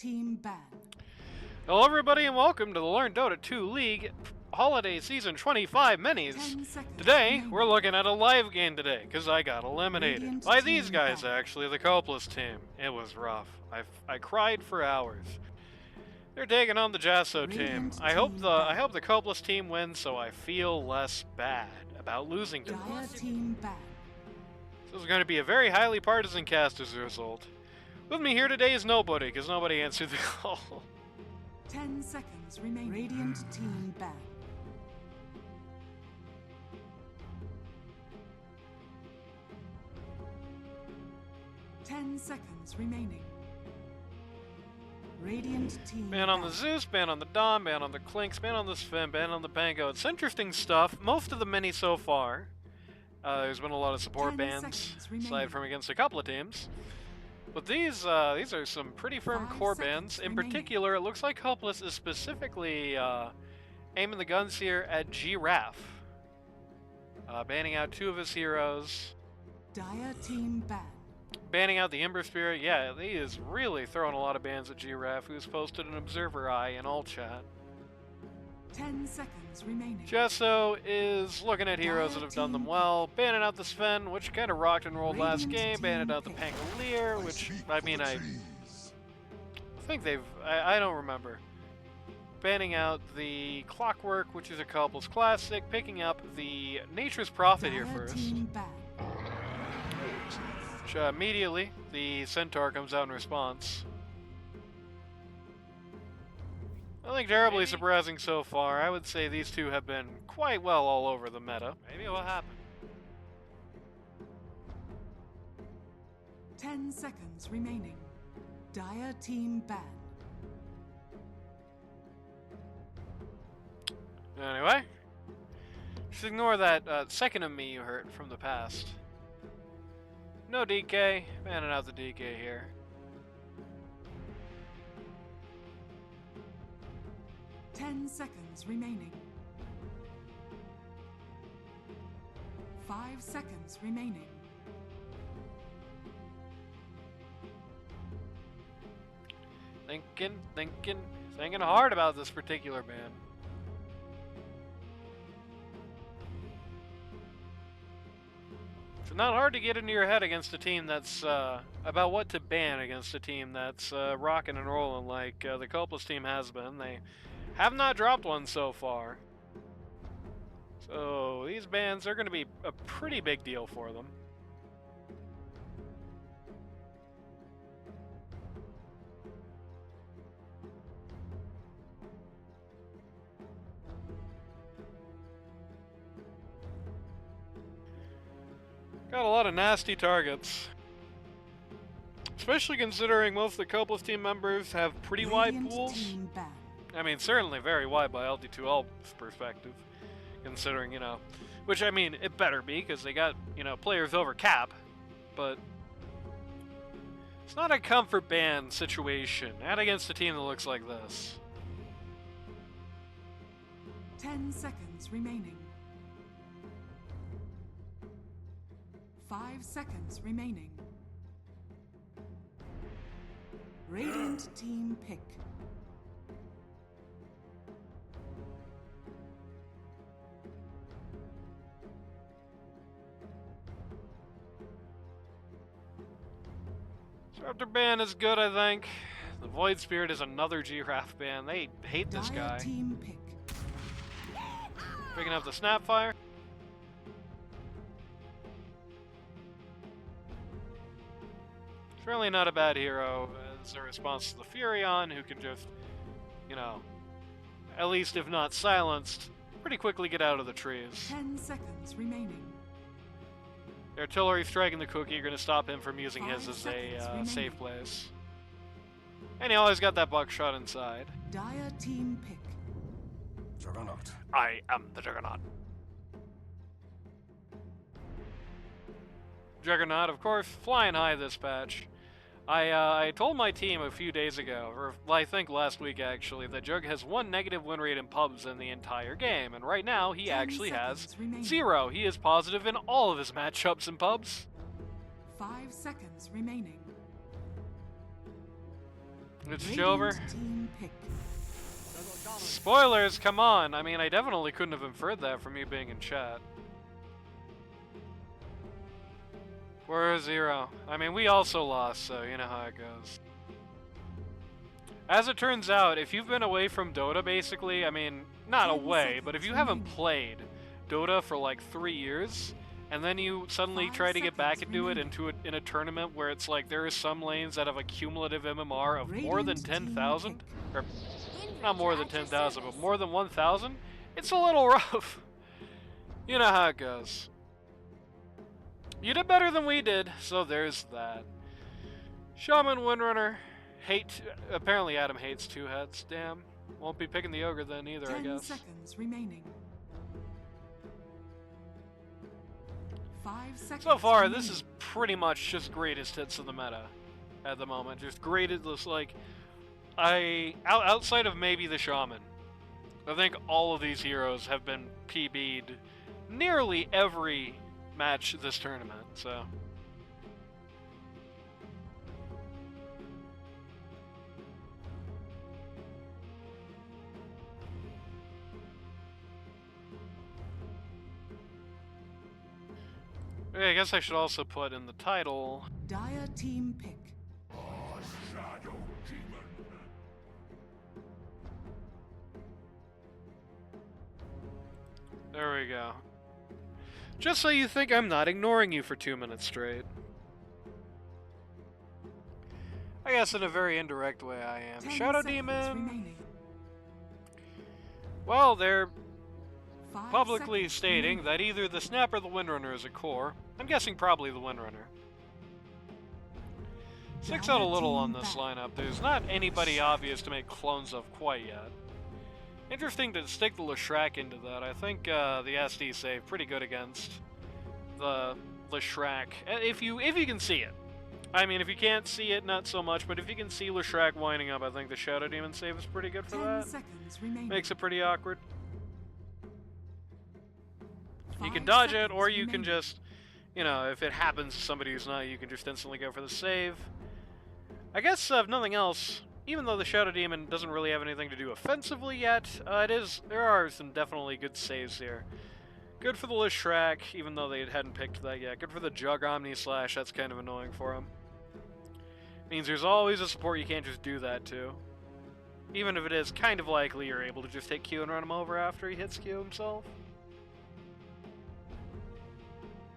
Team ban. Hello everybody and welcome to the Learn Dota 2 League Holiday Season 25 Minis. Today, we're looking at a live game today, because I got eliminated. By these guys, actually, the Coplice team. It was rough. I cried for hours. They're taking on the Jaso team. I hope the Coplice team wins so I feel less bad about losing to them. This is going to be a very highly partisan cast as a result. With me here today is nobody, because nobody answered the call. 10 seconds remaining. Radiant team ban. Ten seconds remaining. Radiant team ban on the Zeus, ban on the Dom, ban on the Clinks, ban on the Sven, ban on the Pango. It's interesting stuff. Most of the mini so far. There's been a lot of support bans, aside from against a couple of teams. But these are some pretty firm core bans. In particular, it looks like Coplice is specifically aiming the guns here at Giraffe. Banning out two of his heroes. Dire team ban. Banning out the Ember Spirit. Yeah, he is really throwing a lot of bans at Giraffe, who's posted an observer eye in all chat. 10 seconds remaining. Jaso is looking at heroes that have done them well, banning out the Sven, which kind of rocked and rolled last game, banning out the Pangolier, which, I mean, I think I don't remember. Banning out the Clockwork, which is a Coplice classic, picking up the Nature's Prophet here first. Which, immediately, the Centaur comes out in response. Nothing terribly surprising so far. I would say these two have been quite well all over the meta. Maybe what happened? 10 seconds remaining. Dire team ban. Anyway, just ignore that second of me you heard from the past. No DK, banning out the DK here. 10 seconds remaining. 5 seconds remaining. Thinking hard about this particular ban. It's not hard to get into your head against a team that's about what to ban against a team that's rocking and rolling like the Coplice team has been. They have not dropped one so far. So these bans are going to be a pretty big deal for them. Got a lot of nasty targets. Especially considering most of the Coplice team members have pretty wide pools. I mean, certainly very wide by LD2L's perspective. Considering, which, I mean, it better be, because they got, players over cap. But it's not a comfort ban situation. Not against a team that looks like this. 10 seconds remaining. 5 seconds remaining. Radiant team pick. Disruptor ban is good, I think. The Void Spirit is another Giraffe ban. They hate this guy. Team pick. Picking up the Snapfire. Certainly not a bad hero as a response to the Furion, who can just, at least if not silenced, pretty quickly get out of the trees. 10 seconds remaining. The artillery striking the cookie are going to stop him from using his as a safe place. And he always got that buckshot inside. Dire team pick. Juggernaut. I am the Juggernaut. Juggernaut, of course, flying high this patch. I told my team a few days ago, or I think last week actually, that Jug has 1 negative win rate in pubs in the entire game, and right now he actually has 0. He is positive in all of his matchups in pubs. 5 seconds remaining. It's Radiant over. team pick. Spoilers, come on! I mean, I definitely couldn't have inferred that from you being in chat. We're 0. I mean, we also lost, so you know how it goes. As it turns out, if you've been away from Dota, basically, I mean, not 10 away, but if you haven't remaining. played Dota for like 3 years, and then you suddenly 5 try to get back seconds into it remaining. in a tournament where it's like there are some lanes that have a cumulative MMR of more than Radiant team 10,000, pick. or not more than 10,000, but more than 1,000, it's a little rough. You know how it goes. You did better than we did, so there's that. Shaman Windrunner. Apparently Adam hates 2 heads. Damn. Won't be picking the ogre then either, 10 I guess. seconds remaining. 5 seconds So far, remaining. this is pretty much just greatest hits of the meta at the moment. Just greatest, like, outside of maybe the Shaman, I think all of these heroes have been PB'd nearly every match this tournament, so. I guess I should also put in the title. Dire team pick. There we go. Just so you think I'm not ignoring you for 2 minutes straight. I guess in a very indirect way I am. 10 Shadow seconds Demon. remaining. Well, they're 5 publicly seconds stating remaining. that either the Snap or the Windrunner is a core. I'm guessing probably the Windrunner. 6 out a little on this lineup. There's not anybody obvious to make clones of quite yet. Interesting to stick the Leshrac into that. I think the SD save pretty good against the Leshrac. If you can see it. I mean, if you can't see it, not so much, but if you can see Leshrac winding up, I think the Shadow Demon save is pretty good for 10 that. seconds remaining. Makes it pretty awkward. You 5 can dodge it, seconds or you can remaining. just, you know, if it happens to somebody who's not, you can just instantly go for the save. I guess, if nothing else, even though the Shadow Demon doesn't really have anything to do offensively yet, there are some definitely good saves here. Good for the Leshrac, even though they hadn't picked that yet. Good for the Jug Omni Slash, that's kind of annoying for him. Means there's always a support you can't just do that to. Even if it is kind of likely you're able to just take Q and run him over after he hits Q himself.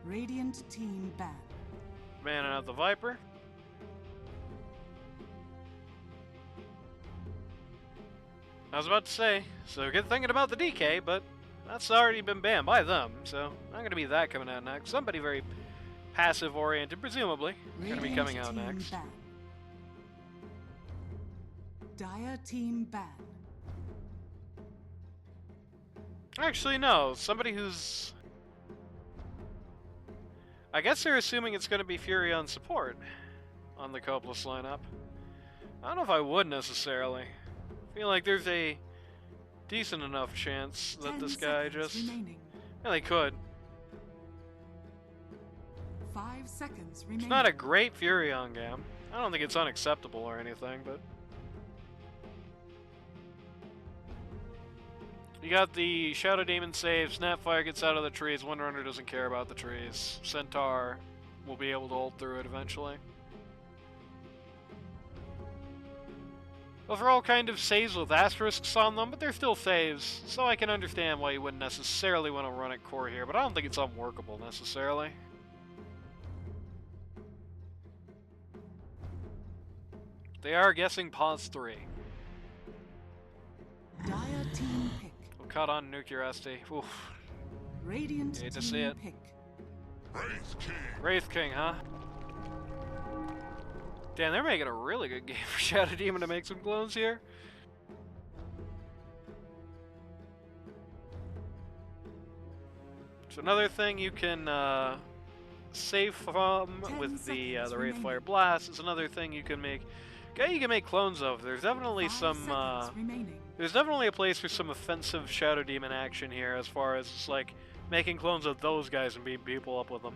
Radiant team ban. Manning out the Viper. I was about to say, so good thinking about the DK, but that's already been banned by them, so not going to be that coming out next. Somebody very passive-oriented, presumably, going to be coming out Team next. ban. Dire team ban. Actually, no. Somebody who's... I guess they're assuming it's going to be Fury on support on the Coplice lineup. I don't know if I would necessarily. I feel like there's a decent enough chance that 10 this guy seconds just... remaining. Yeah, they could. 5 seconds remaining. It's not a great Fury on game. I don't think it's unacceptable or anything, but... You got the Shadow Demon save, Snapfire gets out of the trees, Windrunner doesn't care about the trees. Centaur will be able to hold through it eventually. Those are all kind of saves with asterisks on them, but they're still saves, so I can understand why you wouldn't necessarily want to run it core here, but I don't think it's unworkable necessarily. They are guessing pause 3. Dire team pick. We'll cut on nuclear SD. Oof. Radiant Hate to team see it. pick. Wraith King, huh? Damn, they're making a really good game for Shadow Demon to make some clones here. So another thing you can save from 10 with the seconds Wraith Flare remaining. Blast is another thing you can make. Okay, you can make clones of. There's definitely 5 some. seconds remaining. There's definitely a place for some offensive Shadow Demon action here, as far as just, like making clones of those guys and beating people up with them.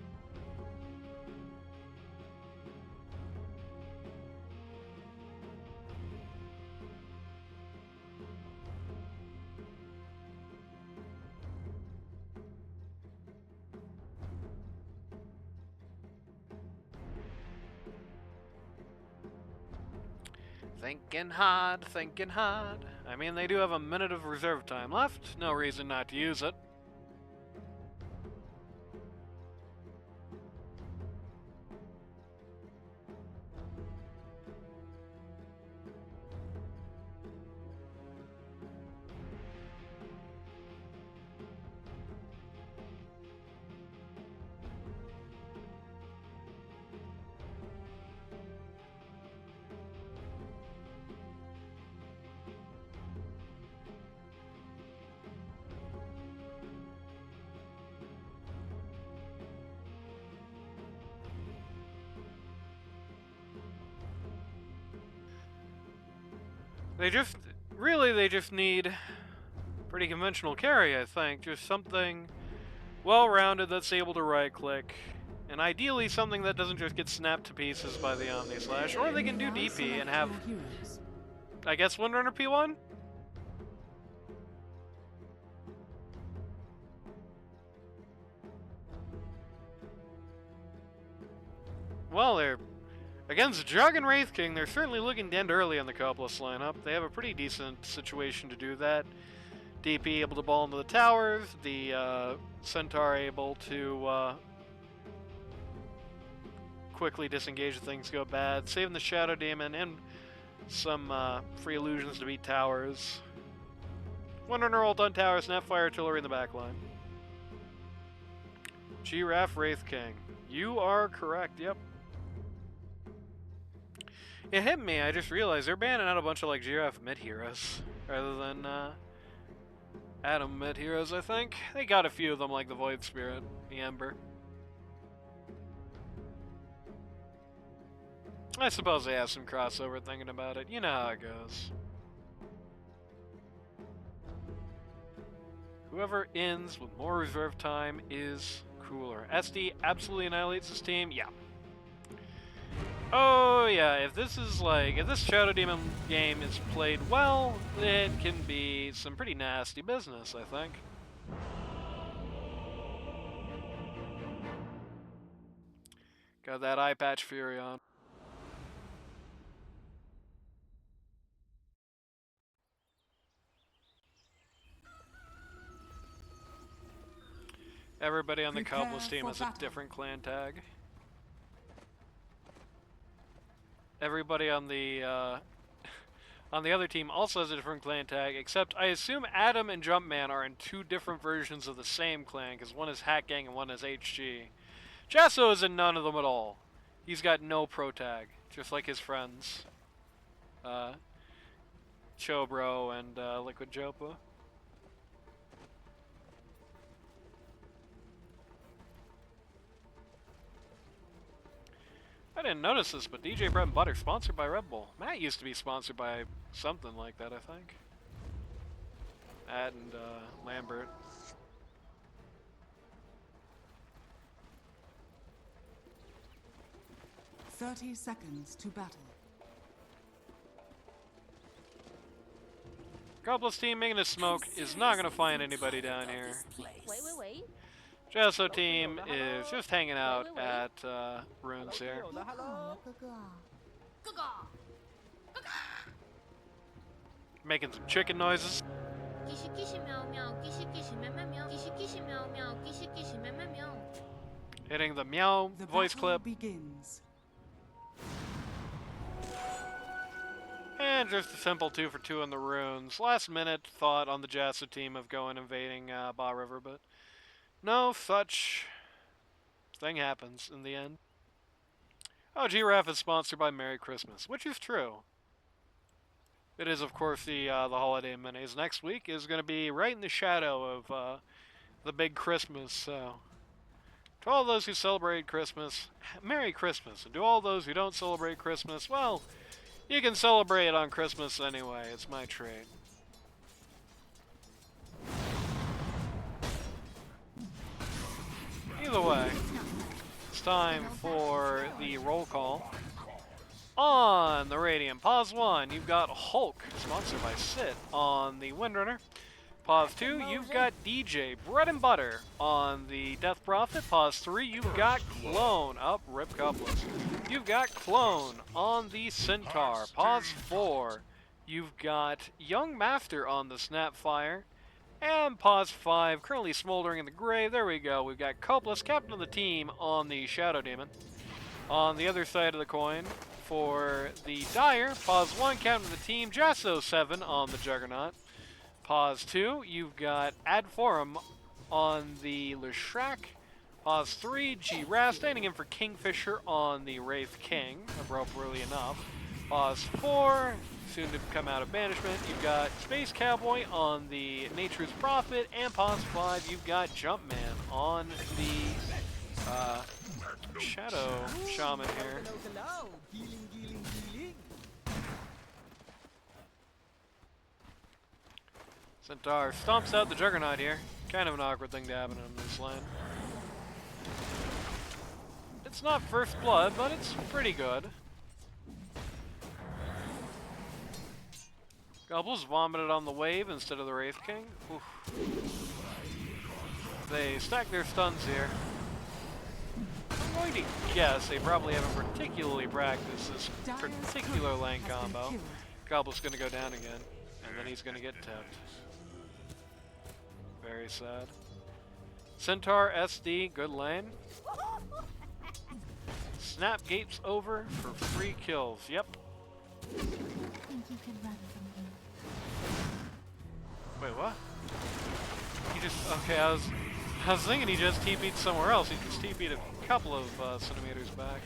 Thinking hard, thinking hard. I mean, they do have a minute of reserve time left. No reason not to use it. They just need pretty conventional carry, I think. Just something well-rounded that's able to right-click, and ideally something that doesn't just get snapped to pieces by the Omni Slash, or they can do DP and have, I guess, Windrunner P1? Well, they're against Jug and Wraith King. They're certainly looking to end early on the Coplice lineup. They have a pretty decent situation to do that. DP able to ball into the towers, the Centaur able to quickly disengage if things go bad, saving the Shadow Demon and some free illusions to beat towers. Windrunner ult on towers, Snapfire Artillery in the back line. Giraffe Wraith King. You are correct, yep. It hit me, I just realized they're banning out a bunch of like Giraffe mid-heroes rather than Adam mid-heroes, I think. They got a few of them like the Void Spirit, the Ember. I suppose they have some crossover thinking about it. You know how it goes. Whoever ends with more reserve time is cooler. SD absolutely annihilates his team, yeah. Oh yeah, if this Shadow Demon game is played well, it can be some pretty nasty business, I think. Got that eye patch fury on. Everybody on the Coplice team has a different clan tag. Everybody on the other team also has a different clan tag, except I assume Adam and Jumpman are in two different versions of the same clan, because one is Hat Gang and one is HG. Jaso is in none of them at all. He's got no pro tag, just like his friends. Chobro and Liquid Jopa. I didn't notice this, but DJ Bread and Butter sponsored by Red Bull. Matt used to be sponsored by something like that, I think. Matt and Lambert. "30 seconds to battle." Coplice team making a smoke is not going to find anybody down here. Wait. Jaso team is just hanging out at ruins here. Making some chicken noises. Hitting the meow The voice battle clip. begins. And just a simple 2 for 2 in the runes. Last minute thought on the Jaso team of going invading Ba River, but no such thing happens in the end. Oh, Giraffe is sponsored by Merry Christmas, which is true. It is, of course, the holiday minis. Next week is going to be right in the shadow of the big Christmas, so to all those who celebrate Christmas, Merry Christmas. And to all those who don't celebrate Christmas, well, you can celebrate on Christmas anyway. It's my trade. Either way, it's time for the roll call. On the Radiant, pause 1, you've got Hulk, sponsored by Sit, on the Windrunner. Pause 2, you've got DJ, Bread and Butter. On the Death Prophet, pause 3, you've got Clone. Up, rip Coplice. You've got Clone on the Centaur. Pause 4, you've got Young Master on the Snapfire. And pause 5, currently smoldering in the grave. There we go. We've got Coplice, captain of the team, on the Shadow Demon. On the other side of the coin, for the Dire, pause 1, captain of the team, Jaso7 on the Juggernaut. Pause 2, you've got Adforum on the Leshrac. Pause 3, G-Raz standing in for Kingfisher on the Wraith King, appropriately enough. Pause 4, soon to come out of banishment, you've got Space Cowboy on the Nature's Prophet. And pause 5, you've got Jumpman on the Shadow Shaman here. Centaur stomps out the Juggernaut here. Kind of an awkward thing to happen in this lane. It's not first blood, but it's pretty good. Gobbles vomited on the wave instead of the Wraith King. Oof. They stack their stuns here. I'm going to guess they probably haven't particularly practiced this particular lane combo. Gobble's going to go down again, and then he's going to get tipped. Very sad. Centaur SD, good lane. Snap gates over for free kills. Yep. Think you can run from me? Wait, what? He just okay. I was thinking he just TP'd somewhere else. He just TP'd a couple of centimeters back.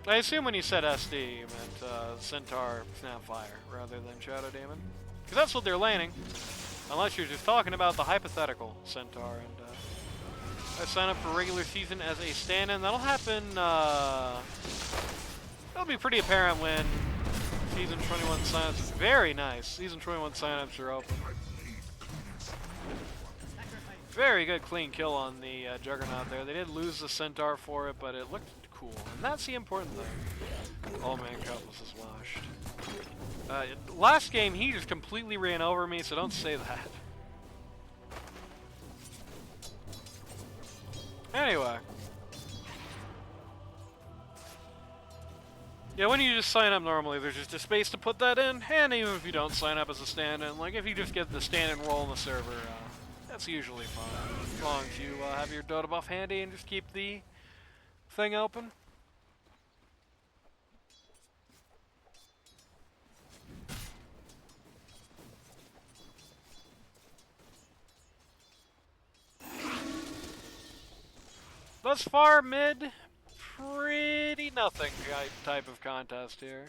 I assume when you said SD, you meant Centaur Snapfire rather than Shadow Demon. Because that's what they're laning. Unless you're just talking about the hypothetical Centaur. And I sign up for regular season as a stand-in. That'll happen, that'll be pretty apparent when Season 21 signups. Very nice. Season 21 signups are open. Very good clean kill on the Juggernaut there. They did lose the Centaur for it, but it looked cool. And that's the important thing. Oh man, Coplice is washed. Last game, he just completely ran over me, so don't say that. Anyway. Yeah, when you just sign up normally, there's just a space to put that in, and even if you don't sign up as a stand-in, like if you just get the stand-in role in the server, that's usually fine. As long as you have your Dota buff handy and just keep the thing open. Thus far, mid, pretty nothing type of contest here.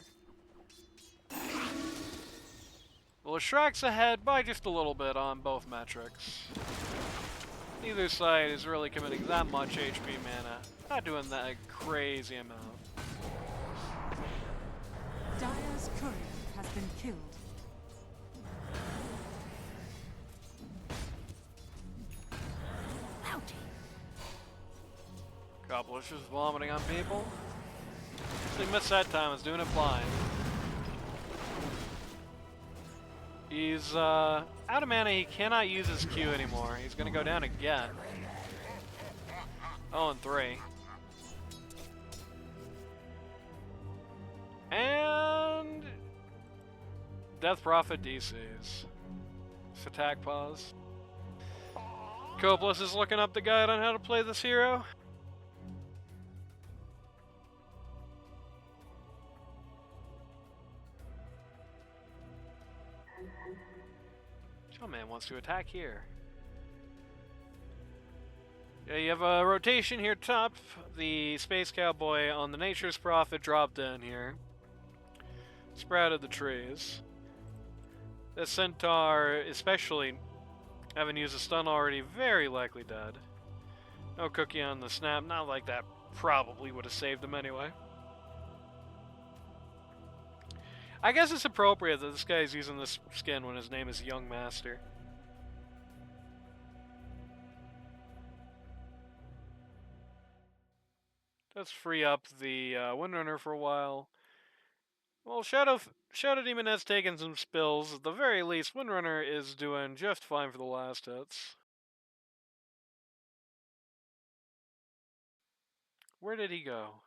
Well, Shrac's ahead by just a little bit on both metrics. Neither side is really committing that much HP mana. Not doing that crazy amount. Dire's courier has been killed. Coplice is vomiting on people. He missed that time, was doing it blind. He's out of mana, he cannot use his Q anymore. He's gonna go down again. 0-3. And Death Prophet DCs. Attack pause. Coplice is looking up the guide on how to play this hero. Man wants to attack here. Yeah, you have a rotation here top. The Space Cowboy on the Nature's Prophet dropped in here. Sprouted the trees. The Centaur, especially having used a stun already, very likely dead. No cookie on the snap. Not like that probably would have saved him anyway. I guess it's appropriate that this guy's using this skin when his name is Young Master. Let's free up the Windrunner for a while. Well, Shadow Demon has taken some spills. At the very least, Windrunner is doing just fine for the last hits. Where did he go?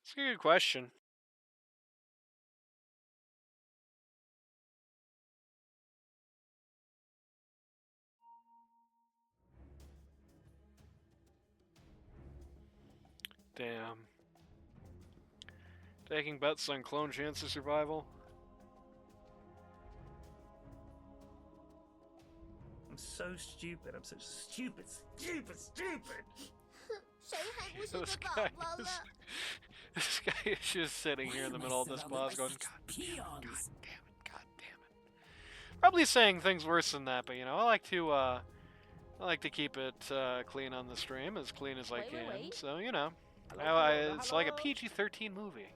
It's a good question. Damn. Taking bets on clone chance of survival. I'm so stupid. I'm so stupid. This guy this guy is just sitting here in the middle of this boss going, God damn it, God damn it. Probably saying things worse than that, but you know, I like to keep it clean on the stream, as clean as I can. So, you know, it's like a PG-13 movie.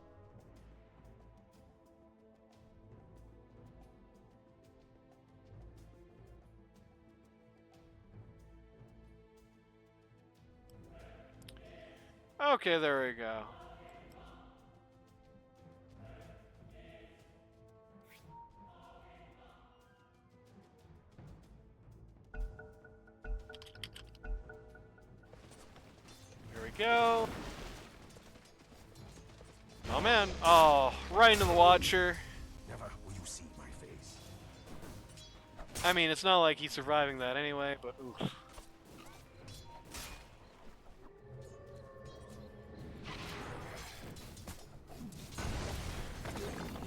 Okay, there we go. Here we go. Oh man. Oh, right into the Watcher. Never will you see my face. I mean, it's not like he's surviving that anyway, but oof.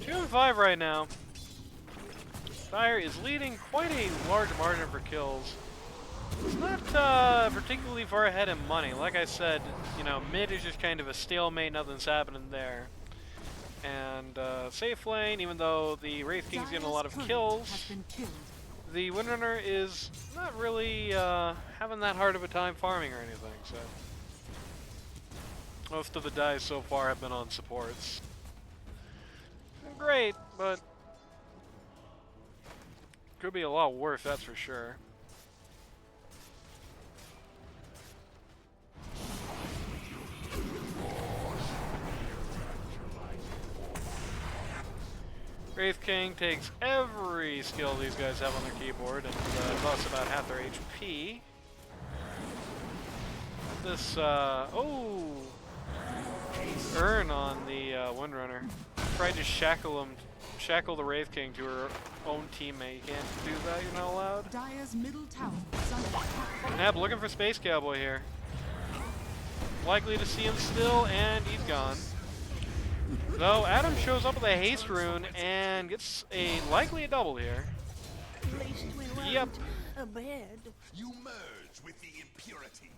2-5 right now. Dire is leading quite a large margin for kills. It's not particularly far ahead in money. Like I said, you know, mid is just kind of a stalemate, nothing's happening there. And safe lane, even though the Wraith King's getting a lot of kills, the Windrunner is not really having that hard of a time farming or anything, so. Most of the dives so far have been on supports. Great, but could be a lot worse, that's for sure. Wraith King takes every skill these guys have on their keyboard and costs about half their HP. This, Earn on the Windrunner. Tried to shackle the Wraith King to her own teammate. You can't do that, you're not allowed. Dire's middle tower is under attack. Nab looking for Space Cowboy here. Likely to see him still, and he's gone. Though Adam shows up with a haste rune and gets likely a double here. Yep. You merge with the impurities.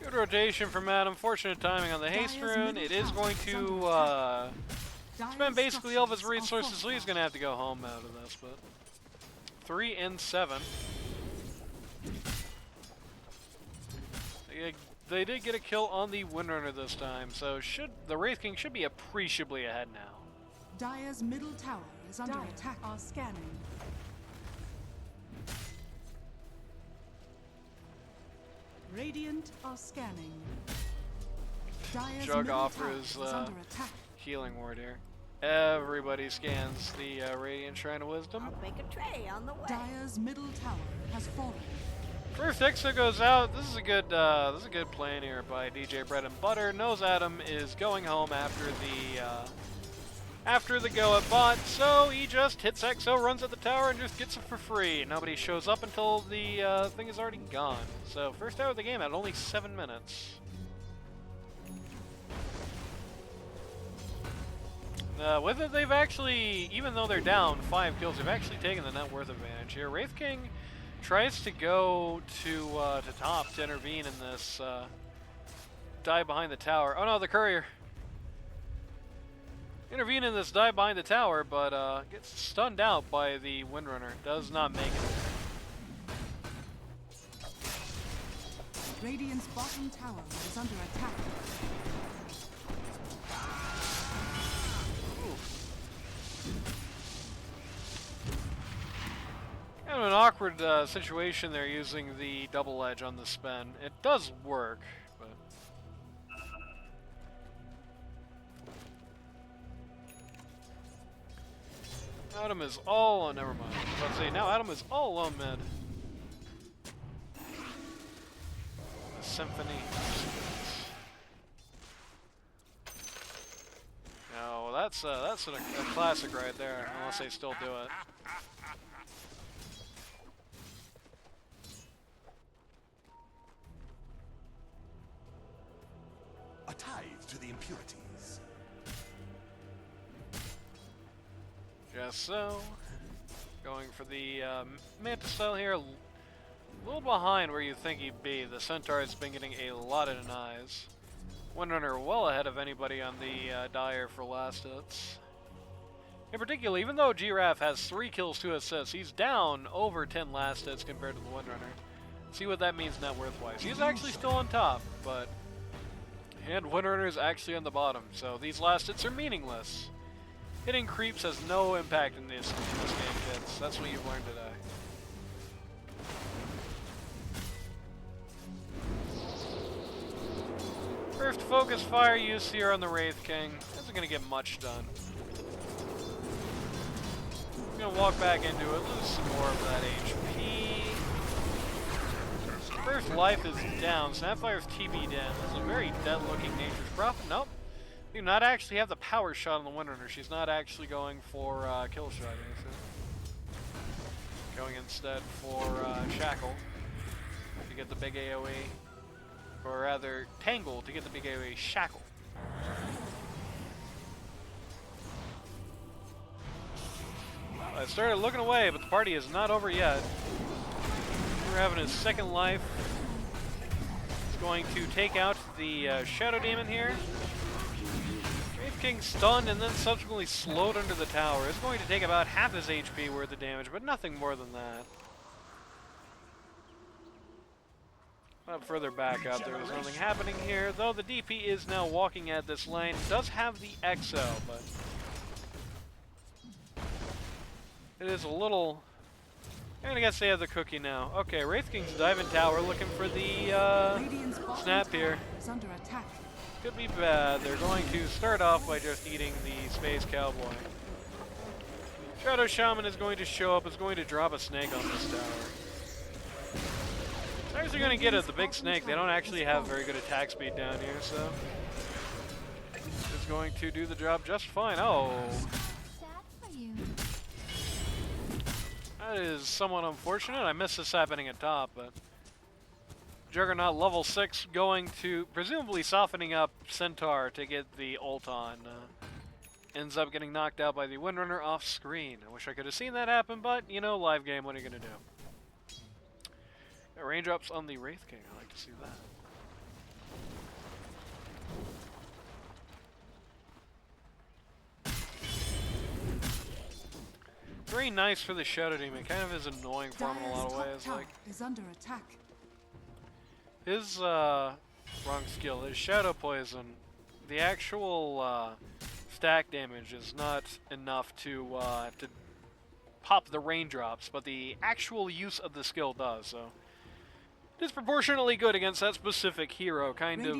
Good rotation from Adam. Fortunate timing on the haste rune. It is going to spend basically all of his resources, so he's going to have to go home out of this. But 3 and 7. They did get a kill on the Windrunner this time, so the Wraith King should be appreciably ahead now. Dire's middle tower is under attack. Are scanning. Radiant are scanning. Dire's Jug middle offers tower is under attack. healing ward here. Everybody scans the Radiant Shrine of Wisdom. I'll make a tray on the way. Dire's middle tower has fallen. First Hexa goes out. This is a good plan here by DJ Bread and Butter. Knows Adam is going home after the go at bot, so he just hits Exo, runs at the tower, and just gets it for free. Nobody shows up until the thing is already gone. So first hour of the game at only 7 minutes. With it, they've actually, even though they're down 5 kills, they've actually taken the net worth advantage here. Wraith King tries to go to top to intervene in this dive behind the tower. Oh no, the courier. Intervene in this dive behind the tower, but gets stunned out by the Windrunner. Does not make it. Radiant's bottom tower is under attack. Kind of an awkward situation there using the double edge on the spin. It does work, but Adam is all on. Never mind. Let's see. Now Adam is all on mid. The symphony. No, that's a classic right there. Unless they still do it. A tithe to the impurities. Jaso going for the Mantis style here. A little behind where you think he'd be. The Centaur has been getting a lot of denies. Windrunner well ahead of anybody on the Dire for last hits. In particular, even though Giraffe has 3 kills, 2 assists, he's down over 10 last hits compared to the Windrunner. See what that means net worth-wise. He's actually still on top, but and Windrunner is actually on the bottom, so these last hits are meaningless. Hitting creeps has no impact in this game, kids. That's what you've learned today. First focus fire use here on the Wraith King. Isn't going to get much done. I'm going to walk back into it, lose some more of that HP. First life is down. Snapfire's TB down. This is a very dead-looking Nature's Prophet. Nope. Do not actually have the power shot on the Windrunner. She's not actually going for kill shot. Going instead for Shackle to get the big AoE. Or rather, Tangle to get the big AoE Shackle. I started looking away, but the party is not over yet. We're having his second life. He's going to take out the Shadow Demon here. Wraith King stunned and then subsequently slowed under the tower. It's going to take about half his HP worth of damage, but nothing more than that. Up further back up, there was nothing happening here, though the DP is now walking at this lane. Does have the Exo, but it is a little... I guess they have the cookie now. Okay, Wraith King's diving tower looking for the snap here. Could be bad. They're going to start off by just eating the Space Cowboy. Shadow Shaman is going to show up, is going to drop a snake on this tower. They're actually going to get it, the big snake. They don't actually have very good attack speed down here, so it's going to do the job just fine. Oh, that is somewhat unfortunate. I missed this happening at top, but Juggernaut level 6 going to presumably softening up Centaur to get the ult on. Ends up getting knocked out by the Windrunner off screen. I wish I could have seen that happen, but you know, live game, what are you going to do? Raindrops on the Wraith King, I like to see that. Very nice for the Shadow Demon, kind of is annoying for him in a lot of ways. Like is under attack. His wrong skill, his Shadow Poison, the actual stack damage is not enough to pop the raindrops, but the actual use of the skill does, so disproportionately good against that specific hero. Kind of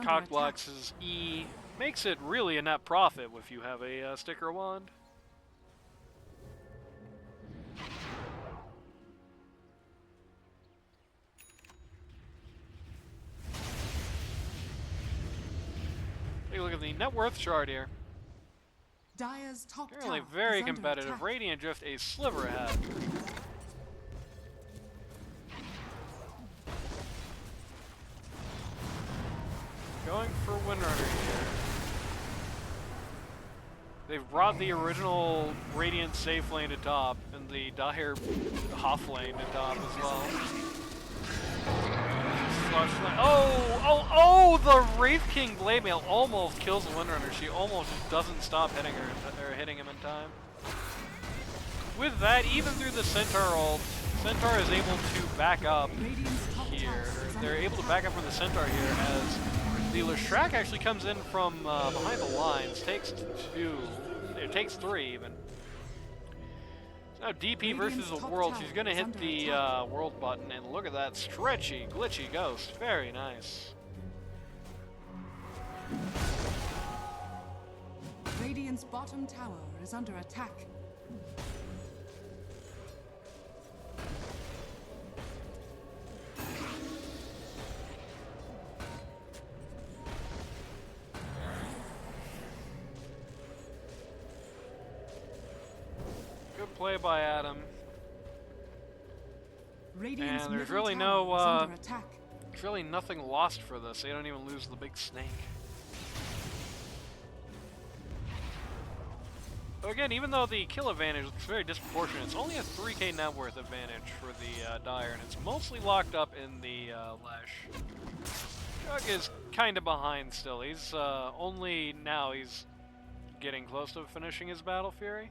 cockblocks his E, makes it really a net profit if you have a sticker wand. Take a look at the net worth chart here. Dire's top Apparently tower very is under competitive. attack. Radiant Drift a sliver ahead. Going for Windrunner here. They've brought the original Radiant safe lane to top, and the Dire Hoff lane to top as well. Oh, the Wraith King Blade Mail almost kills the Windrunner. She almost just doesn't stop hitting her, or hitting him in time. With that, even through the Centaur ult, Centaur is able to back up here. They're able to back up from the Centaur here as the Leshrac actually comes in from behind the lines, takes 2, it takes 3 even. So now DP versus the World, she's going to hit the World button, and look at that stretchy, glitchy ghost, very nice. Radiant's Radiant's bottom tower is under attack. Good play by Adam. Radiant's And there's middle really tower no, is under attack. there's really nothing lost for this. They don't even lose the big snake. So again, even though the kill advantage looks very disproportionate, it's only a 3k net worth advantage for the Dire, and it's mostly locked up in the Lash. Jug is kind of behind still. He's only now he's getting close to finishing his Battle Fury.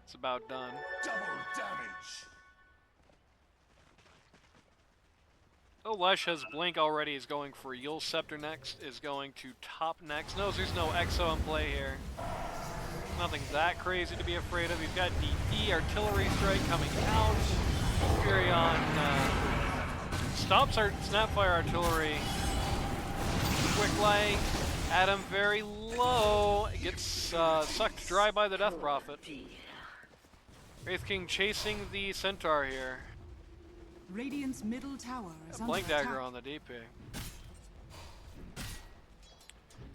It's about done. Double damage. Oh, Lesh has Blink already. He's going for Yule Scepter next. Is going to top next. Knows there's no Exo in play here. Nothing that crazy to be afraid of. He's got DD Artillery Strike coming out. Furion stops our Snapfire Artillery. Quick Light. Adam very low. Gets sucked dry by the Death Prophet. Wraith King chasing the Centaur here. Radiant's middle tower is under Blink attack. Dagger on the DP.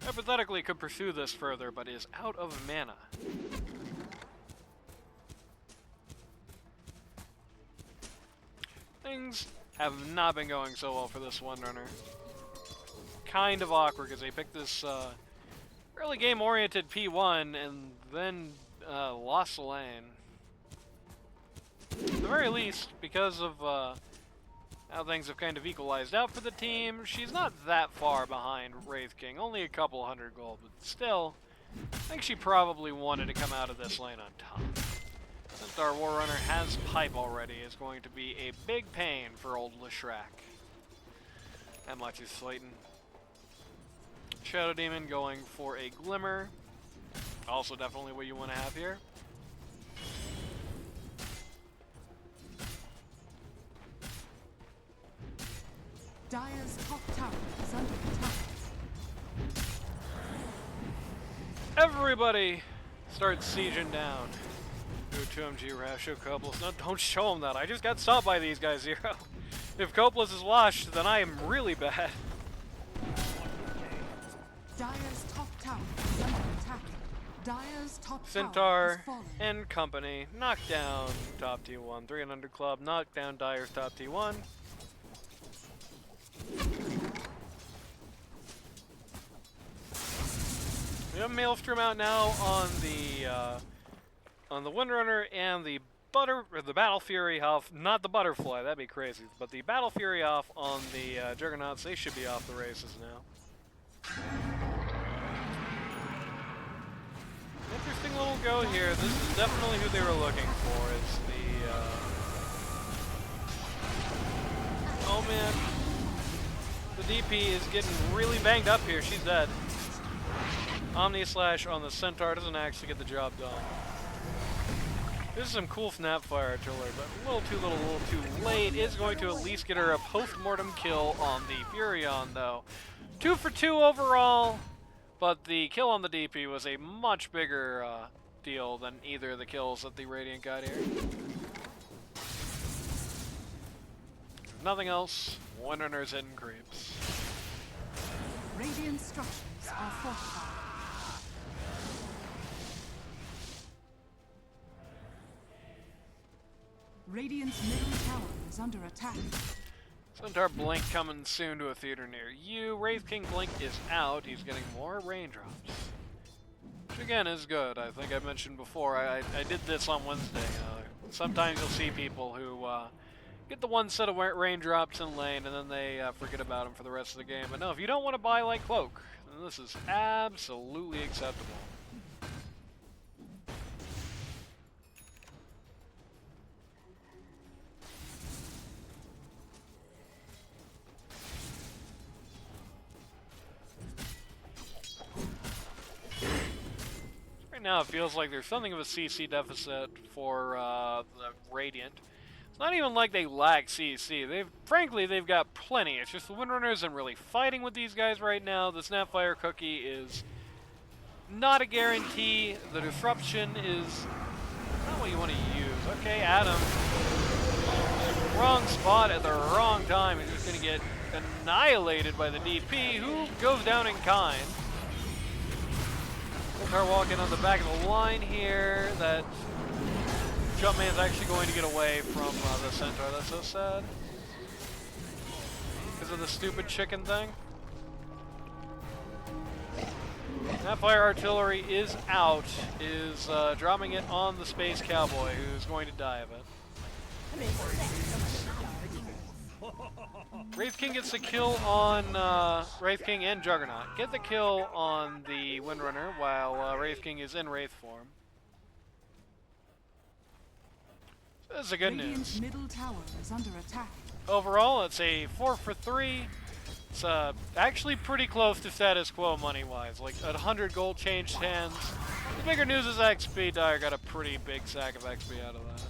Hypothetically could pursue this further, but is out of mana. Things have not been going so well for this Windrunner. Kind of awkward because they picked this early game oriented P1 and then lost the lane. At the very least, because of how things have kind of equalized out for the team, she's not that far behind Wraith King, only a couple hundred gold, but still, I think she probably wanted to come out of this lane on top. Since our Warrunner has pipe already, it's going to be a big pain for old Leshrac. That much is Slayton. Shadow Demon going for a Glimmer. Also definitely what you want to have here. Dire's top tower is under attack. Everybody starts sieging down. Do 2MG Rash, show Coplice. No, don't show him that. I just got stopped by these guys, Zero. If Coplice is washed, then I am really bad. Dire's top tower is under attack. Dire's top tower Centaur has fallen. and company knock down top T1. 300 Club knock down Dire's top T1. We have Maelstrom out now on the Windrunner and the Battle Fury off. Not the Butterfly, that'd be crazy. But the Battle Fury off on the Juggernauts. They should be off the races now. Interesting little go here. This is definitely who they were looking for. Is the oh man. The DP is getting really banged up here. She's dead. Omni Slash on the Centaur doesn't actually get the job done. This is some cool Snapfire Artillery, but a little too late. Is going to at least get her a post-mortem kill on the Furion, though. 2 for 2 overall, but the kill on the DP was a much bigger deal than either of the kills that the Radiant got here. If nothing else, Windrunner's hidden creeps. Radiant structures are fortified. Radiant's middle tower is under attack. Centaur Blink coming soon to a theater near you. Wraith King Blink is out. He's getting more raindrops. Which again is good. I think I mentioned before, I did this on Wednesday. Sometimes you'll see people who get the one set of raindrops in lane and then they forget about them for the rest of the game. But no, if you don't want to buy like Cloak, then this is absolutely acceptable. Right now it feels like there's something of a CC deficit for the Radiant. It's not even like they lack CC. Frankly, they've got plenty. It's just the Windrunner isn't really fighting with these guys right now. The Snapfire Cookie is not a guarantee. The disruption is not what you want to use. Okay, Adam. Wrong spot at the wrong time, and he's going to get annihilated by the DP, who goes down in kind. Centaur walking on the back of the line here. That Jumpman's actually going to get away from the Centaur. That's so sad. Because of the stupid chicken thing. Snapfire artillery is out, is dropping it on the Space Cowboy, who's going to die of it. Wraith King gets the kill on Wraith King and Juggernaut. Get the kill on the Windrunner while Wraith King is in Wraith form. So this is a good news. Middle tower is under attack. Overall, it's a 4 for 3. It's actually pretty close to status quo money-wise. Like 100 gold changed hands. The bigger news is XP. Dire got a pretty big sack of XP out of that.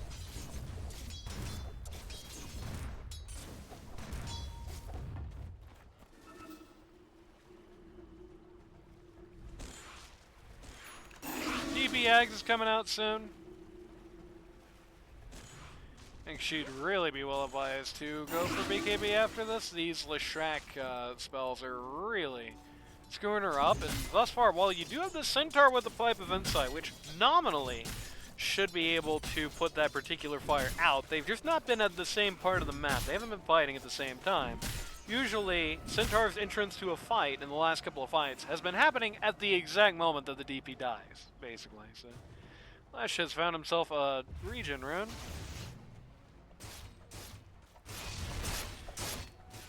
DB Ags is coming out soon. I think she'd really be well advised to go for BKB after this. These Leshrac spells are really screwing her up. And thus far, while you do have the Centaur with the Pipe of Insight, which nominally should be able to put that particular fire out, they've just not been at the same part of the map. They haven't been fighting at the same time. Usually, Centaur's entrance to a fight in the last couple of fights has been happening at the exact moment that the DP dies, basically. So, Lash has found himself a regen rune.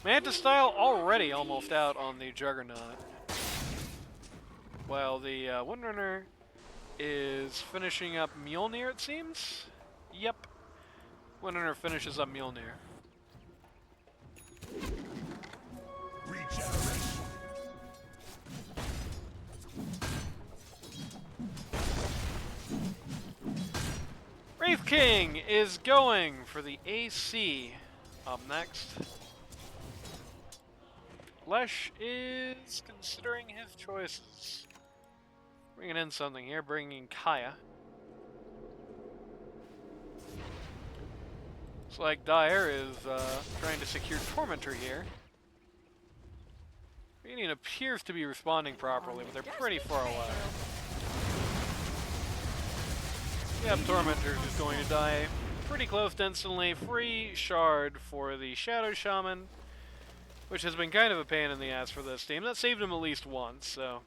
Manta Style already almost out on the Juggernaut, while the Windrunner is finishing up Mjolnir, it seems? Yep. Windrunner finishes up Mjolnir. Regeneration. Wraith King is going for the AC up next. Lesh is considering his choices. Bringing in something here, bringing Kaya. Looks like Dire is trying to secure Tormentor here. Radiant appears to be responding properly, but they're pretty far away. Yep, Tormentor is going to die pretty close to instantly. Free shard for the Shadow Shaman, which has been kind of a pain in the ass for this team. That saved him at least once, so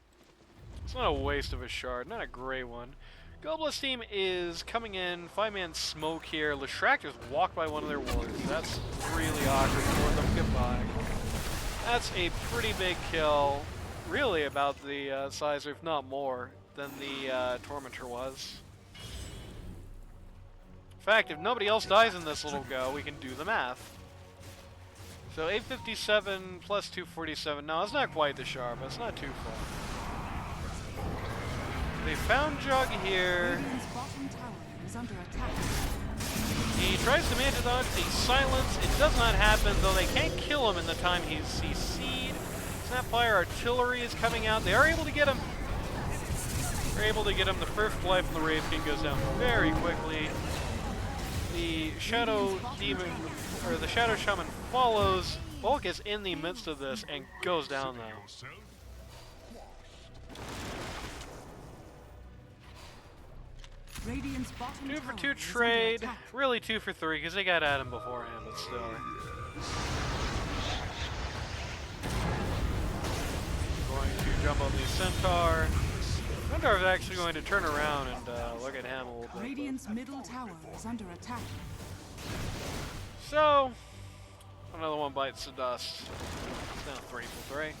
it's not a waste of a shard, not a great one. Coplice team is coming in, 5-man smoke here. Leshrac just walked by one of their warriors. That's really awkward for them. Goodbye. That's a pretty big kill, really about the size, if not more, than the Tormentor was. In fact, if nobody else dies in this little go, we can do the math. So 857 plus 247. No, it's not quite the sharp, but it's not too far. They found Jug here. Radiant's bottom tower is under attack. He tries to Manta dodge the silence. It does not happen, though they can't kill him in the time he's CC'd. Snapfire artillery is coming out. They are able to get him. They're able to get him. The first flight from the Wraith King goes down very quickly. The Shadow Demon, or the Shadow Shaman follows. Bulk is in the midst of this and goes down though. 2 for 2 trade, really 2 for 3 because they got Adam beforehand, but still. Going to jump on the Centaur. Centaur is actually going to turn around and look at him a little bit. Radiant's middle tower is under attack. So, another one bites the dust. It's now 3 for 3.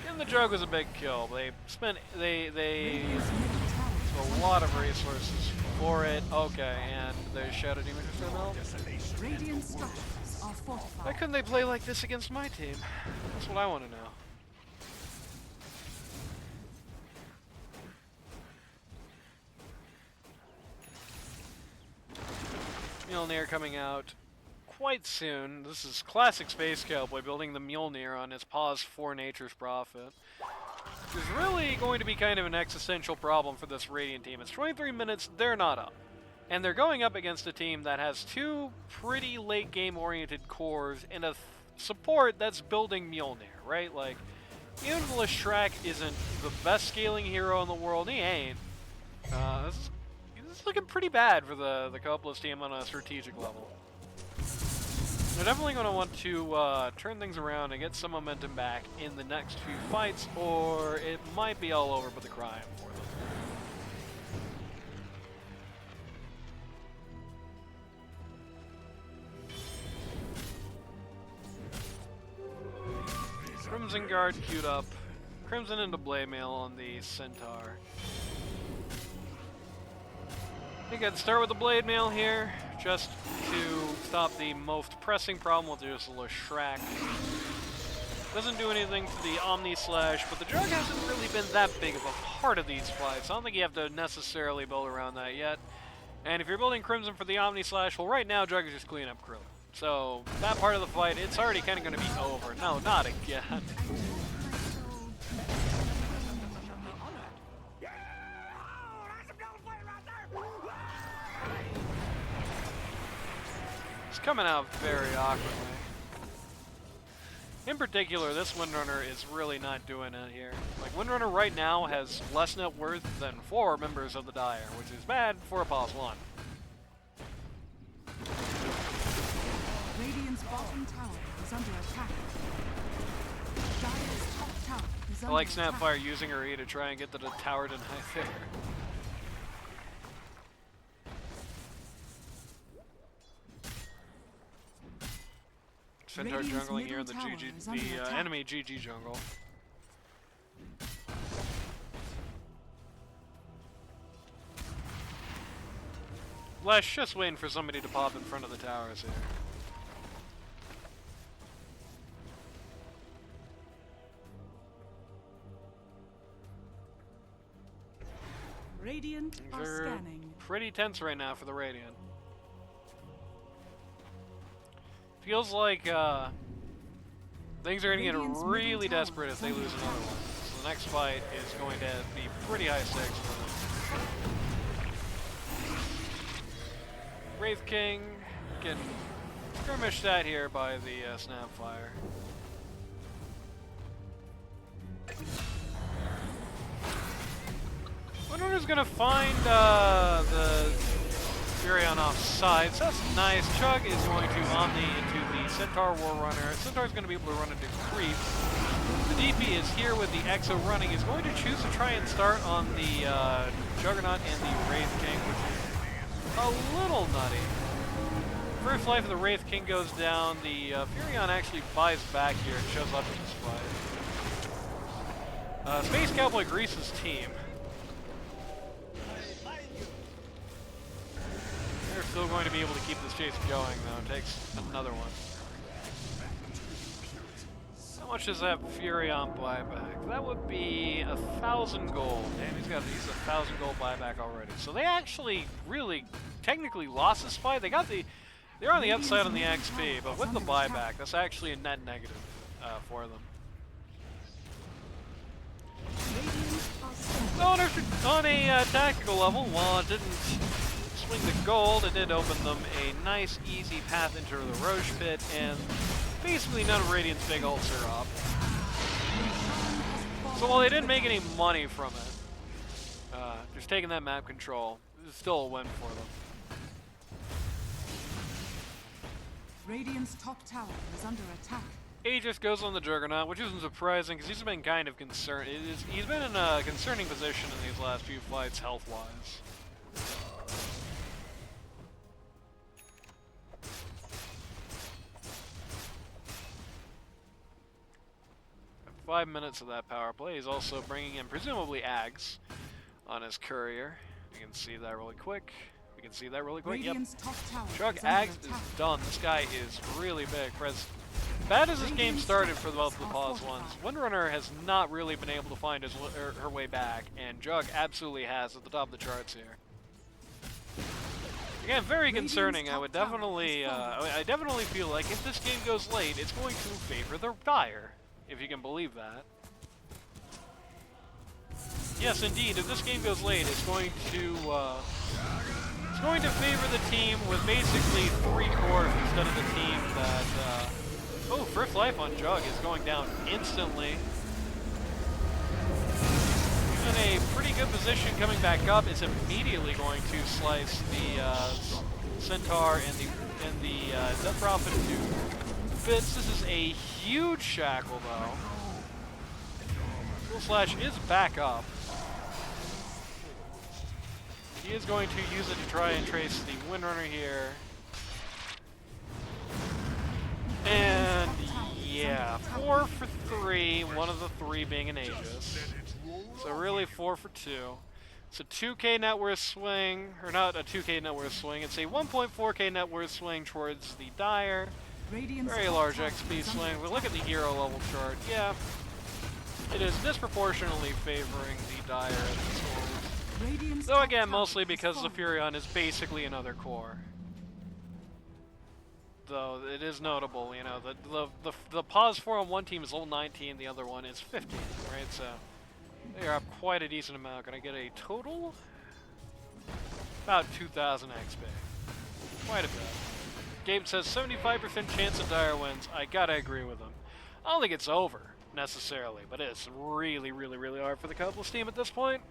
And the Jug was a big kill. They spent they a lot of resources for it. Okay, and the Shadow Demon just fell out. Radiant structures are fortified. Why couldn't they play like this against my team? That's what I want to know. Mjolnir coming out quite soon. This is classic Space Cowboy building the Mjolnir on his pause for Nature's Prophet. Which is really going to be kind of an existential problem for this Radiant team. It's 23 minutes, they're not up. And they're going up against a team that has two pretty late game oriented cores and a support that's building Mjolnir, right? Like, even if Leshrac isn't the best scaling hero in the world, he ain't. This is looking pretty bad for the Coplice team on a strategic level. They're definitely going to want to turn things around and get some momentum back in the next few fights, or it might be all over but the crime for them. Crimson Guard queued up. Crimson into Blade Mail on the Centaur. I think I'd start with the Blade Mail here, just to stop the most pressing problem with just Leshrac. Doesn't do anything to the Omni Slash, but the Jug hasn't really been that big of a part of these fights. I don't think you have to necessarily build around that yet. And if you're building Crimson for the Omni Slash, well, right now Jug is just cleaning up Krill. So that part of the fight, it's already kind of going to be over. No, not again. It's coming out very awkwardly. In particular, this Windrunner is really not doing it here. Like, Windrunner right now has less net worth than 4 members of the Dire, which is bad for a pause 1. Radiant's bottom tower is under attack. Dire's top tower is I under like attack. Snapfire using her E to try and get the tower denied there. Centaur Radiant's jungling here in the middle tower is under attack. enemy GG jungle. Lesh just waiting for somebody to pop in front of the towers here. Radiant are They're scanning. pretty tense right now for the Radiant. Feels like things are going to get Radiant's really middle tower desperate if is they under lose attack. another one. So the next fight is going to be pretty high stakes for them. Wraith King getting skirmished at here by the Snapfire. Windrunner's gonna find the Furion off sides. That's nice. Chug is going to Omni into the Centaur Warrunner. Centaur's gonna be able to run into creep. The DP is here with the Exo running. He's going to choose to try and start on the Juggernaut and the Wraith King, which is a little nutty. First life of the Wraith King goes down. The Furion actually buys back here and shows up in this fight. Space Cowboy Grease's team. They're still going to be able to keep this chase going, though. It takes another one. How much does that Furion buyback? That would be 1,000 gold. Damn, he's got to use 1,000 gold buyback already. So they actually really technically lost this fight. They're on the upside on the XP, but with the buyback, that's actually a net negative for them. On a tactical level, while it didn't swing the gold, it did open them a nice, easy path into the Roche Pit, and basically none of Radiant's big ults are up. So while they didn't make any money from it, just taking that map control is still a win for them. Radiant's top tower is under attack. Aegis goes on the Juggernaut, which isn't surprising because he's been kind of concerned. He's been in a concerning position in these last few fights, health-wise. 5 minutes of that power play. He's also bringing in presumably Ags on his courier. You can see that really quick. We can see that really quick. Radiant's top tower Chug is under Ags attack. is done. This guy is really big. For as bad as this game started for both the pause ones, Windrunner has not really been able to find her way back, and Jug absolutely has at the top of the charts here. Again, very Radiant's concerning. I top would tower definitely, has fallen. I definitely feel like if this game goes late, it's going to favor the Dire, if you can believe that. Yes, indeed. If this game goes late, it's going to favor the team with basically 3 cores instead of the team that. Oh, first life on Jug is going down instantly. He's in a pretty good position coming back up. It's immediately going to slice the Centaur and the Death Prophet into bits. This is a huge shackle, though. Full Slash is back up. He is going to use it to try and trace the Windrunner here. And yeah, 4 for 3, one of the 3 being an Aegis. So really 4 for 2. It's a 2k net worth swing, or not a 2k net worth swing, it's a 1.4k net worth swing towards the Dire. Very large XP swing. We look at the hero level chart, yeah. It is disproportionately favoring the Dire at this moment. Though again, mostly because the Furion is basically another core. Though it is notable, you know, the pause 4 on one team is level 19, the other one is 15, right? So they are up quite a decent amount. Gonna get a total about 2,000 XP. Quite a bit. Gabe says 75% chance of Dire wins. I gotta agree with him. I don't think it's over necessarily, but it's really, really, really hard for the Coplice team at this point.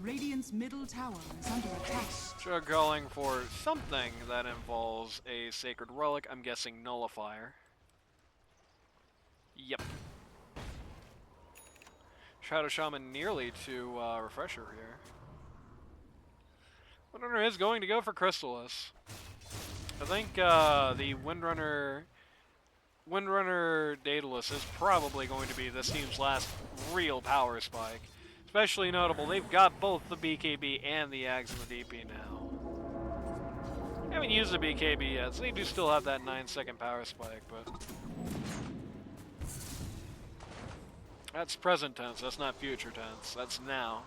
Radiant's middle tower is under attack. Jug calling for something that involves a sacred relic. I'm guessing nullifier. Yep. Shadow Shaman nearly to refresher here. Windrunner is going to go for Crystallis. I think the Windrunner Daedalus is probably going to be this team's last real power spike. Especially notable, they've got both the BKB and the Ags and the DP now. I haven't used the BKB yet, so they do still have that 9-second power spike, but that's present tense, that's not future tense, that's now.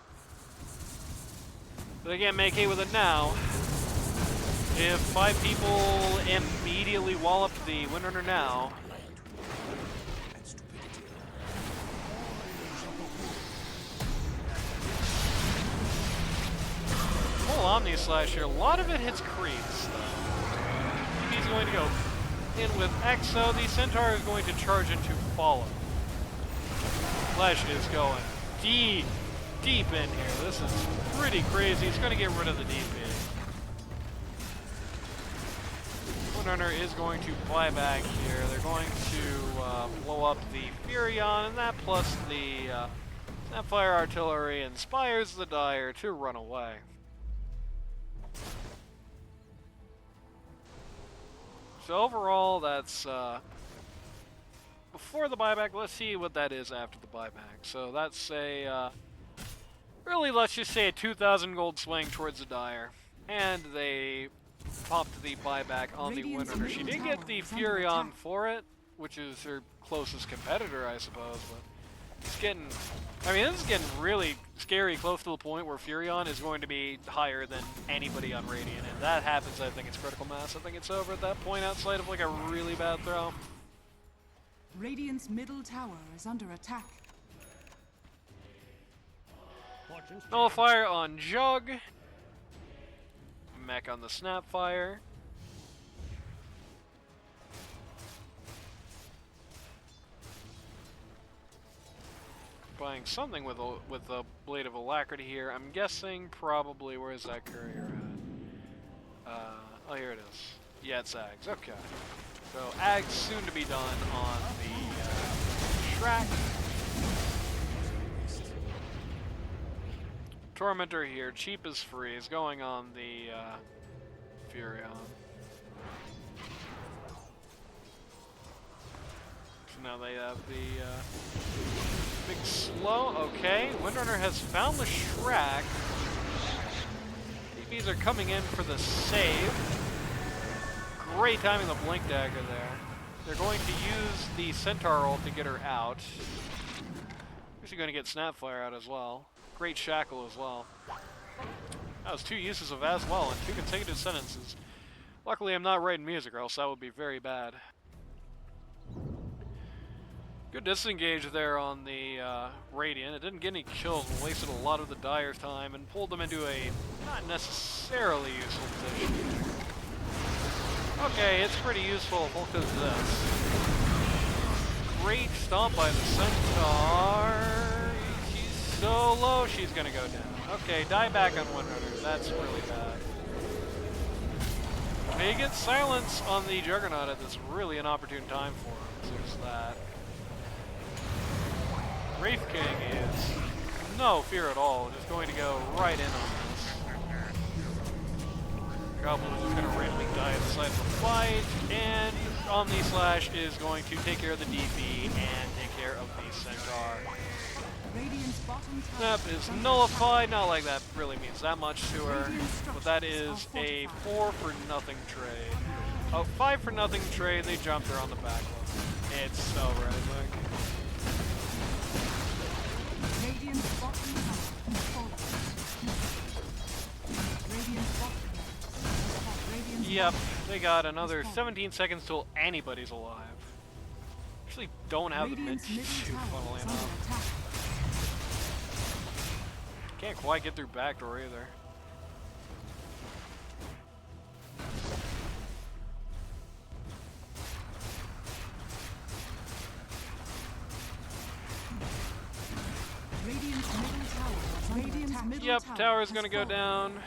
But they can't make hay with it now. If 5 people immediately wallop the Windrunner now, full Omni Slash here, a lot of it hits creeps though. He's going to go in with Exo, the Centaur is going to charge into follow. Flash is going deep in here. This is pretty crazy. He's going to get rid of the DP. Windrunner is going to fly back here. They're going to blow up the Furion, and that plus the Snapfire Artillery inspires the Dire to run away. So overall, that's before the buyback. Let's see what that is after the buyback. So that's a really, let's just say a 2,000 gold swing towards the Dire, and they popped the buyback on the Windrunner. She did get the Furion for it, which is her closest competitor, I suppose. But it's getting, I mean, this is getting really scary, close to the point where Furion is going to be higher than anybody on Radiant. And if that happens, I think it's critical mass. I think it's over at that point outside of like a really bad throw. Radiant's middle tower is under attack. Nullifier on Jug. Mech on the Snapfire. Buying something with a Blade of Alacrity here. I'm guessing probably, where's that courier at? Oh, here it is. Yeah, it's Ags. Okay. So Ags soon to be done on the Shrek. Tormentor here, cheap as free, is going on the Furion. So now they have the big slow. Okay, Windrunner has found the Shrek. DBs are coming in for the save. Great timing the Blink Dagger there. They're going to use the Centaur ult to get her out. She's going to get Snapfire out as well. Great Shackle as well. That was 2 uses of as well in 2 consecutive sentences. Luckily, I'm not writing music, or else that would be very bad. Good disengage there on the Radiant. It didn't get any kills, and wasted a lot of the Dire's time, and pulled them into a not necessarily useful position. Okay, it's pretty useful because of this. Great stomp by the Centaur. She's so low, she's gonna go down. Okay, die back on Windrunner. That's really bad. He gets silence on the Juggernaut at this really inopportune time for him. So there's that. Wraith King is no fear at all. Just going to go right in on this. Goblin is going to randomly die at the side of the fight, and Omni Slash is going to take care of the DP and take care of the Centaur. Snap is nullified. Not like that really means that much to her, but that is a 4 for nothing trade. Oh, 5 for nothing trade. They jumped her on the back line. It's so rising. Yep, they got another 17 seconds till anybody's alive. Actually, don't have the mid to shoot, funnily enough. Can't quite get through backdoor either. Yep, tower's gonna go down.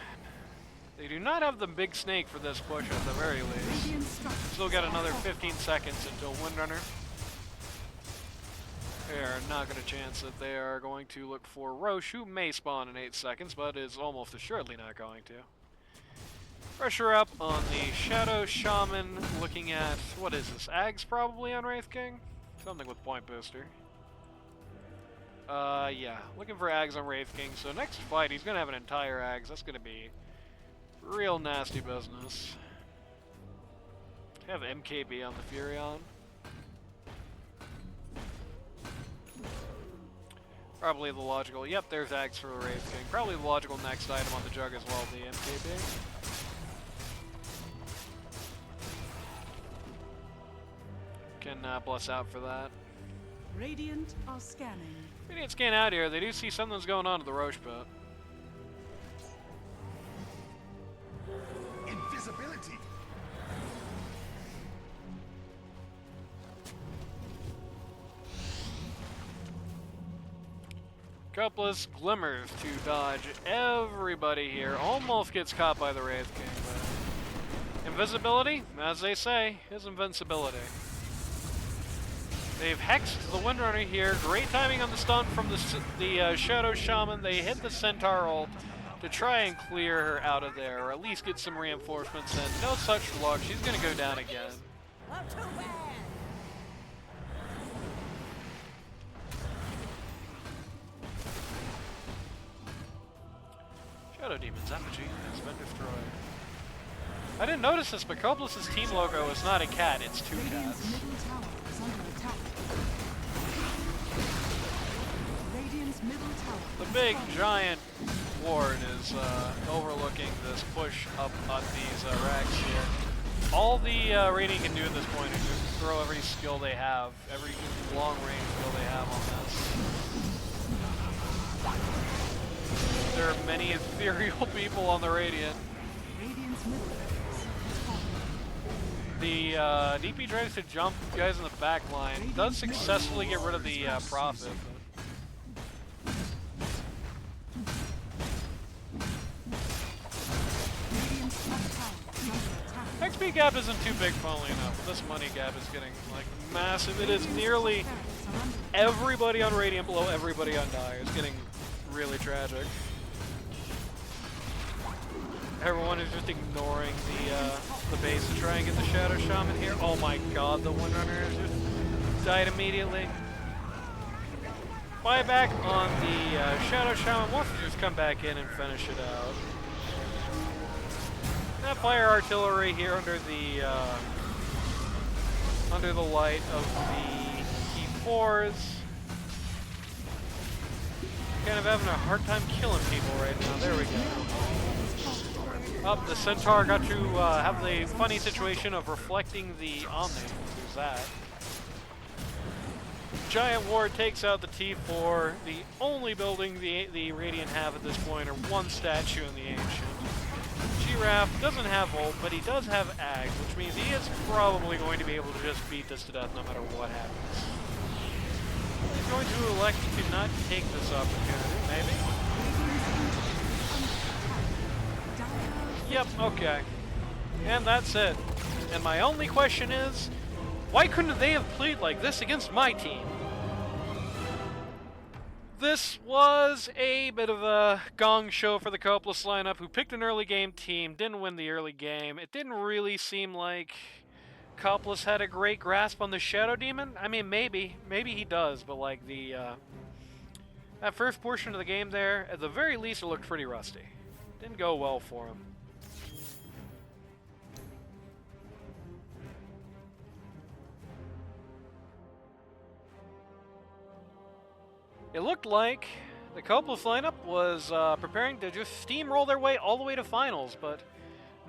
They do not have the big snake for this push at the very least. Still got another 15 seconds until Windrunner. They are not going to chance that they are going to look for Roche, who may spawn in 8 seconds, but is almost assuredly not going to. Pressure up on the Shadow Shaman, looking at, what is this, Ags probably on Wraith King? Something with Point Booster. Yeah, looking for Ags on Wraith King, so next fight he's going to have an entire Ags. That's going to be real nasty business. Have MKB on the Furion. Probably the logical, yep, there's Ags for the Wraith King. Probably the logical next item on the Jug as well, the MKB. Can bless out for that. Radiant are scanning. Radiant scan out here, they do see something's going on to the Roche pit. Invisibility. Coplice glimmers to dodge everybody here. Almost gets caught by the Wraith King, but invisibility, as they say, is invincibility. They've hexed the Windrunner here. Great timing on the stun from the Shadow Shaman. They hit the Centaur ult to try and clear her out of there, or at least get some reinforcements in. No such luck. She's going to go down again. Shadow Demon's effigy has been destroyed. I didn't notice this, but Coplice's team logo is not a cat, it's 2 cats. The big giant ward is overlooking this push up on these racks here. All the Radiant can do at this point is just throw every skill they have, every long range skill they have on this. There are many ethereal people on the Radiant. The DP tries to jump guys in the back line. Does successfully get rid of the Prophet. XP gap isn't too big, funnily enough, but this money gap is getting, like, massive. It is nearly everybody on Radiant below everybody on Dire. It's getting really tragic. Everyone is just ignoring the base to try and get the Shadow Shaman here. Oh my god, the Windrunner has just died immediately. Buyback on the Shadow Shaman wants to just come back in and finish it out. That fire artillery here under the light of the E4s. Kind of having a hard time killing people right now. There we go. Oh, the Centaur got to have the funny situation of reflecting the Omni. There's that. Giant Ward takes out the T4. The only building the Radiant have at this point are one statue in the Ancient. Giraffe doesn't have ult, but he does have Ag, which means he is probably going to be able to just beat this to death no matter what happens. He's going to elect to not take this opportunity, maybe? Yep, okay. And that's it. And my only question is, why couldn't they have played like this against my team? This was a bit of a gong show for the Coplice lineup, who picked an early game team, didn't win the early game. It didn't really seem like Coplice had a great grasp on the Shadow Demon. I mean, maybe he does, but like that first portion of the game there, at the very least, it looked pretty rusty. Didn't go well for him. It looked like the Coplice lineup was preparing to just steamroll their way all the way to finals, but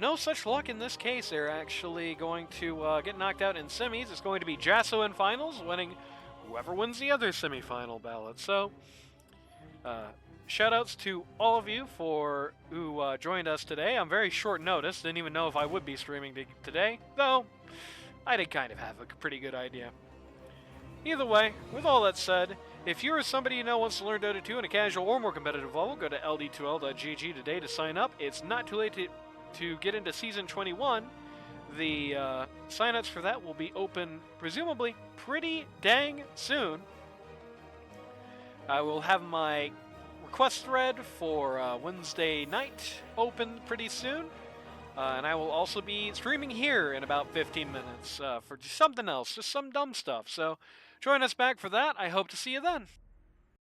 no such luck in this case. They're actually going to get knocked out in semis. It's going to be Jaso in finals, winning whoever wins the other semifinal ballot. So, shoutouts to all of you who joined us today. On very short notice, didn't even know if I would be streaming today, though I did kind of have a pretty good idea. Either way, with all that said, if you or somebody you know wants to learn Dota 2 in a casual or more competitive level, go to LD2L.gg today to sign up. It's not too late to get into Season 21. The signups for that will be open, presumably, pretty dang soon. I will have my request thread for Wednesday night open pretty soon. And I will also be streaming here in about 15 minutes for just something else, just some dumb stuff. So join us back for that. I hope to see you then.